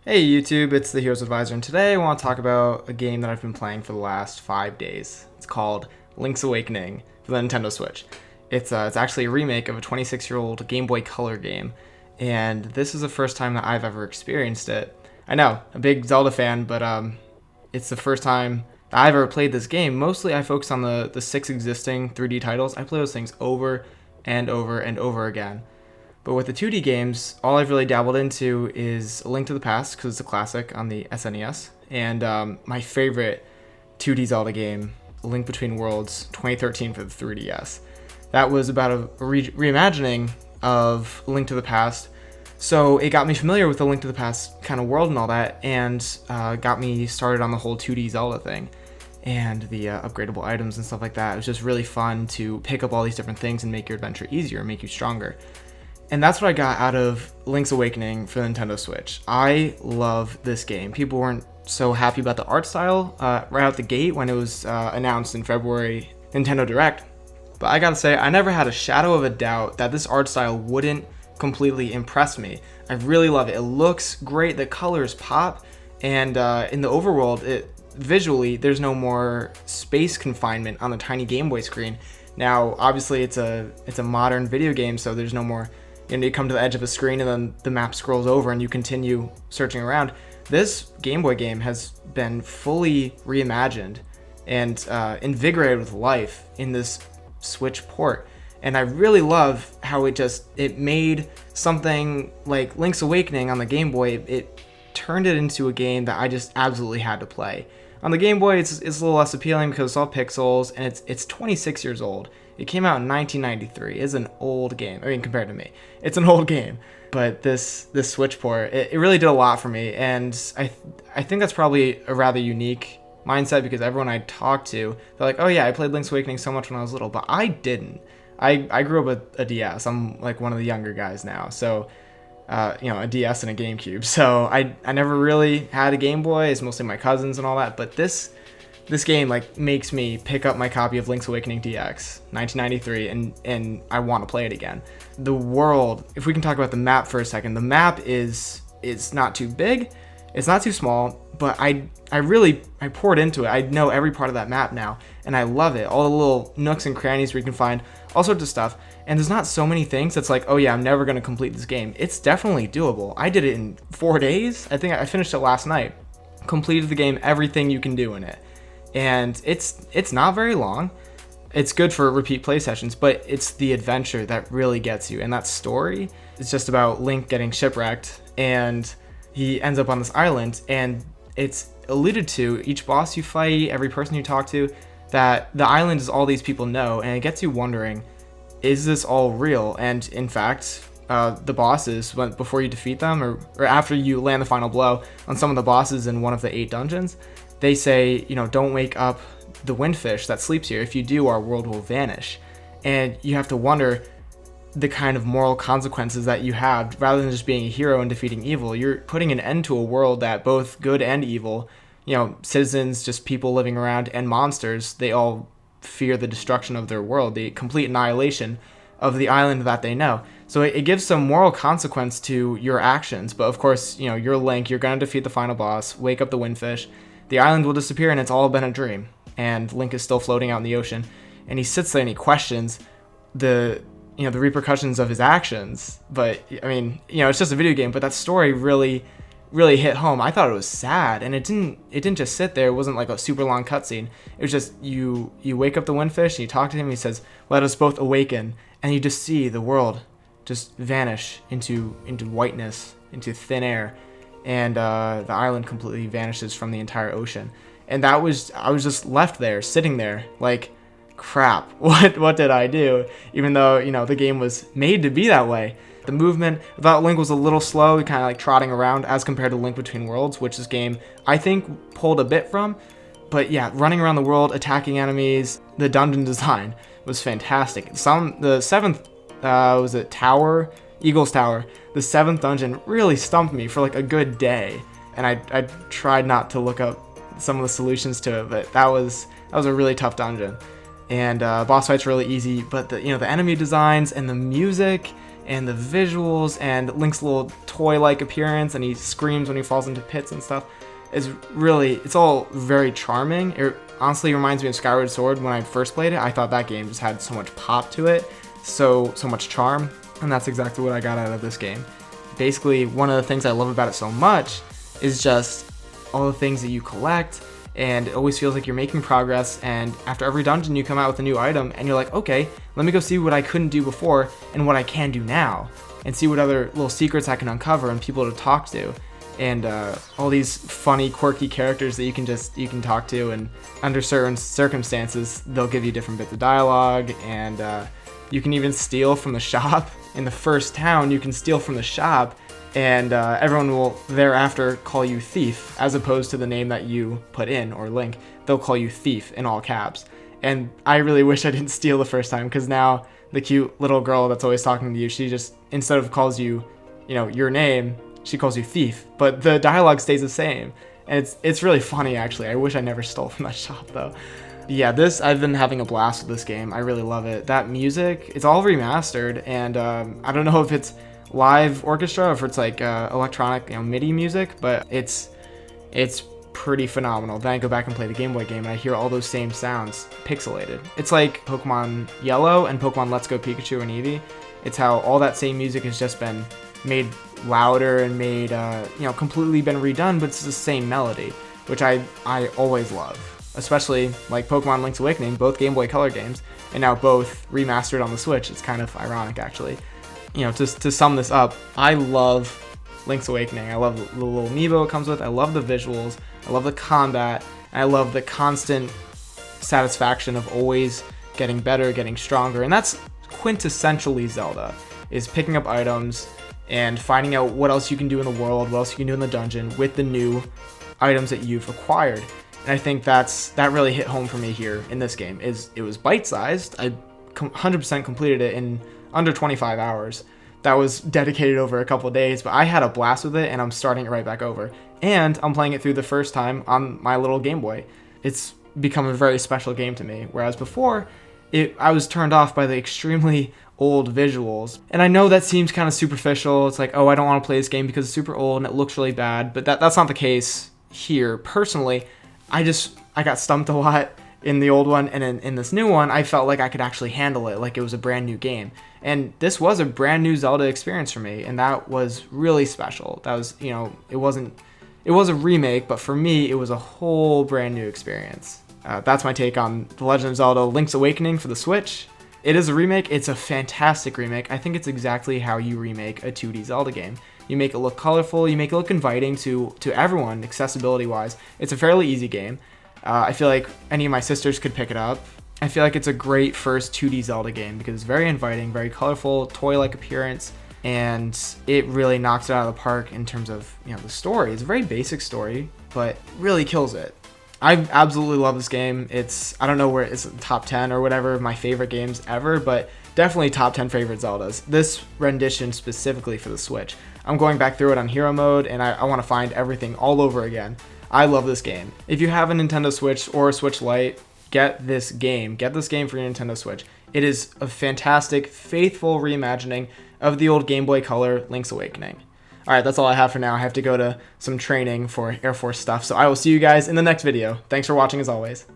Hey YouTube, it's the Heroes Advisor, and today I want to talk about a game that I've been playing for the last 5 days. It's called Link's Awakening for the Nintendo Switch. It's actually a remake of a 26-year-old Game Boy Color game, and this is the first time that I've ever experienced it. I know, a big Zelda fan, but it's the first time that I've ever played this game. Mostly I focus on the 6 existing 3D titles. I play those things over and over and over again. But with the 2D games, all I've really dabbled into is A Link to the Past, because it's a classic on the SNES, and my favorite 2D Zelda game, A Link Between Worlds 2013 for the 3DS. That was about a reimagining of A Link to the Past, so it got me familiar with the Link to the Past kind of world and all that, and got me started on the whole 2D Zelda thing and the upgradable items and stuff like that. It was just really fun to pick up all these different things and make your adventure easier, make you stronger. And that's what I got out of Link's Awakening for the Nintendo Switch. I love this game. People weren't so happy about the art style right out the gate when it was announced in February Nintendo Direct. But I gotta say, I never had a shadow of a doubt that this art style wouldn't completely impress me. I really love it. It looks great, the colors pop, and in the overworld, visually, there's no more space confinement on the tiny Game Boy screen. Now, obviously, it's a modern video game, so there's no more. You come to the edge of a screen and then the map scrolls over and you continue searching around. This Game Boy game has been fully reimagined and invigorated with life in this Switch port. And I really love how it made something like Link's Awakening on the Game Boy, it turned it into a game that I just absolutely had to play. On the Game Boy, it's a little less appealing because it's all pixels, and it's 26 years old. It came out in 1993. It's an old game. I mean, compared to me, it's an old game. But this Switch port, it really did a lot for me, and I think that's probably a rather unique mindset because everyone I talk to, they're like, oh yeah, I played Link's Awakening so much when I was little, but I didn't. I grew up with a DS. I'm like one of the younger guys now, so a DS and a GameCube. So I never really had a Game Boy. It's mostly my cousins and all that. But this game like makes me pick up my copy of Link's Awakening DX 1993 and I want to play it again. The world, if we can talk about the map for a second, the map is not too big, it's not too small, but I poured into it. I know every part of that map now, and I love it. All the little nooks and crannies where you can find all sorts of stuff. And there's not so many things that's like, oh yeah, I'm never going to complete this game. It's definitely doable. I did it in 4 days. I think I finished it last night. Completed the game, everything you can do in it. And it's not very long. It's good for repeat play sessions, but it's the adventure that really gets you. And that story is just about Link getting shipwrecked, and he ends up on this island, and it's alluded to, each boss you fight, every person you talk to, that the island is all these people know, and it gets you wondering, is this all real? And in fact, the bosses, before you defeat them, or after you land the final blow on some of the bosses in one of the 8 dungeons, they say, don't wake up the windfish that sleeps here. If you do, our world will vanish. And you have to wonder the kind of moral consequences that you have. Rather than just being a hero and defeating evil, you're putting an end to a world that both good and evil, citizens, just people living around, and monsters, they all fear the destruction of their world, the complete annihilation of the island that they know. So it gives some moral consequence to your actions. But of course, you're Link, you're going to defeat the final boss, wake up the windfish, the island will disappear, and it's all been a dream. And Link is still floating out in the ocean, and he sits there and he questions the repercussions of his actions. But I mean, it's just a video game, but that story really hit home. I thought it was sad, and it didn't just sit there. It wasn't like a super long cutscene. It was just you wake up the windfish and you talk to him. He says, "Let us both awaken," and you just see the world just vanish into whiteness, into thin air, and the island completely vanishes from the entire ocean. And I was just left there, sitting there, like, crap, what did I do? Even though, the game was made to be that way. The movement, I thought Link was a little slow, kind of like trotting around as compared to Link Between Worlds, which this game, I think, pulled a bit from. But yeah, running around the world, attacking enemies, the dungeon design was fantastic. The 7th, was it Tower? Eagle's Tower. The 7th dungeon really stumped me for like a good day. And I tried not to look up some of the solutions to it, but that was a really tough dungeon. And boss fights were really easy, but the enemy designs and the music and the visuals and Link's little toy-like appearance, and he screams when he falls into pits and stuff, is really, it's all very charming. It honestly reminds me of Skyward Sword. When I first played it, I thought that game just had so much pop to it, so much charm, and that's exactly what I got out of this game. Basically, one of the things I love about it so much is just all the things that you collect, and it always feels like you're making progress, and after every dungeon you come out with a new item and you're like, okay, let me go see what I couldn't do before and what I can do now, and see what other little secrets I can uncover and people to talk to, and all these funny, quirky characters that you can talk to, and under certain circumstances they'll give you different bits of dialogue, and you can even steal from the shop. In the first town you can steal from the shop, and everyone will thereafter call you Thief, as opposed to the name that you put in, or Link. They'll call you Thief in all caps. And I really wish I didn't steal the first time, because now the cute little girl that's always talking to you, she just, instead of calls you, your name, she calls you Thief. But the dialogue stays the same, and it's really funny, actually. I wish I never stole from that shop, though. Yeah, I've been having a blast with this game. I really love it. That music, it's all remastered, and I don't know if it's live orchestra or if it's like electronic MIDI music, but it's pretty phenomenal. Then I go back and play the Game Boy game and I hear all those same sounds pixelated. It's like Pokemon Yellow and Pokemon Let's Go Pikachu and Eevee. It's how all that same music has just been made louder and made completely been redone, but it's the same melody, which I always love. Especially like Pokemon Link's Awakening, both Game Boy Color games, and now both remastered on the Switch. It's kind of ironic, actually. To sum this up, I love Link's Awakening. I love the little amiibo it comes with. I love the visuals. I love the combat. And I love the constant satisfaction of always getting better, getting stronger. And that's quintessentially Zelda, is picking up items and finding out what else you can do in the world, what else you can do in the dungeon with the new items that you've acquired. And I think that really hit home for me here in this game. It was bite-sized. I 100% completed it in under 25 hours. That was dedicated over a couple days, but I had a blast with it, and I'm starting it right back over. And I'm playing it through the first time on my little Game Boy. It's become a very special game to me, whereas before, I was turned off by the extremely old visuals. And I know that seems kind of superficial. It's like, oh, I don't want to play this game because it's super old and it looks really bad, but that's not the case here. Personally, I got stumped a lot in the old one, and in this new one, I felt like I could actually handle it like it was a brand new game. And this was a brand new Zelda experience for me, and that was really special. That was, it was a remake, but for me, it was a whole brand new experience. That's my take on The Legend of Zelda Link's Awakening for the Switch. It is a remake. It's a fantastic remake. I think it's exactly how you remake a 2D Zelda game. You make it look colorful, you make it look inviting to everyone, accessibility-wise. It's a fairly easy game. I feel like any of my sisters could pick it up. I feel like it's a great first 2D Zelda game because it's very inviting, very colorful, toy-like appearance, and it really knocks it out of the park in terms of the story. It's a very basic story, but really kills it. I absolutely love this game. I don't know where it's top 10 or whatever of my favorite games ever, but definitely top 10 favorite Zeldas. This rendition specifically for the Switch. I'm going back through it on Hero Mode, and I want to find everything all over again. I love this game. If you have a Nintendo Switch or a Switch Lite, get this game. Get this game for your Nintendo Switch. It is a fantastic, faithful reimagining of the old Game Boy Color Link's Awakening. Alright, that's all I have for now. I have to go to some training for Air Force stuff, so I will see you guys in the next video. Thanks for watching as always.